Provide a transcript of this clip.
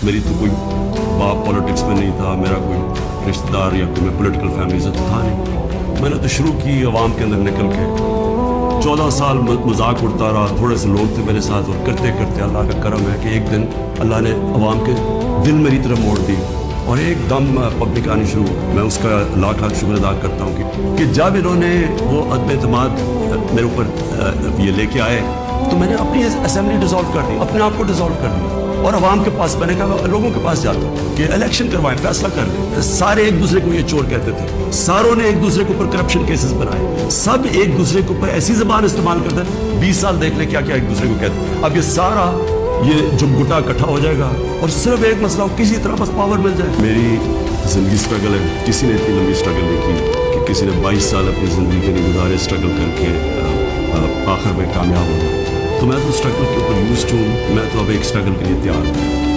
میری تو کوئی باپ پولیٹکس میں نہیں تھا, میرا کوئی رشتہ دار یا کوئی میں پولیٹیکل فیملی سے تو تھا نہیں. میں نے تو شروع کی عوام کے اندر نکل کے. 14 سال مذاق اڑتا رہا, تھوڑے سے لوگ تھے میرے ساتھ, اور کرتے کرتے اللہ کا کرم ہے کہ ایک دن اللہ نے عوام کے دل میری طرف موڑ دی اور ایک دم پبلک آنی شروع. میں اس کا لاکھ لاکھ شکر ادا کرتا ہوں کہ جب انہوں نے وہ عدم اعتماد میرے اوپر یہ لے کے آئے تو میں نے اپنی اسمبلی ڈیزالو کر دی, اپنے آپ کو ڈیزالو کر دیا, اور عوام کے پاس, میں نے کہا لوگوں کے پاس جاتا ہوں کہ الیکشن کروائیں, فیصلہ کر لیں. سارے ایک دوسرے کو یہ چور کہتے تھے, ساروں نے ایک دوسرے کے اوپر کرپشن کیسز بنائے, سب ایک دوسرے کے اوپر ایسی زبان استعمال کرتے ہیں. 20 سال دیکھ لیں کیا کیا ایک دوسرے کو کہتے ہیں. اب یہ سارا یہ جو گٹا اکٹھا ہو جائے گا اور صرف ایک مسئلہ ہو, کسی طرح بس پاور مل جائے. میری زندگی اسٹرگل ہے, کسی نے اتنی لمبی اسٹرگل نہیں کی کہ کسی نے 22 سال اپنی زندگی کے لیے گزارے اسٹرگل کر کے آخر میں کامیاب ہو. تو میں تو اسٹرگل کے اوپر یوزڈ ہوں, میں تو اب ایک اسٹرگل کے لیے تیار ہوں.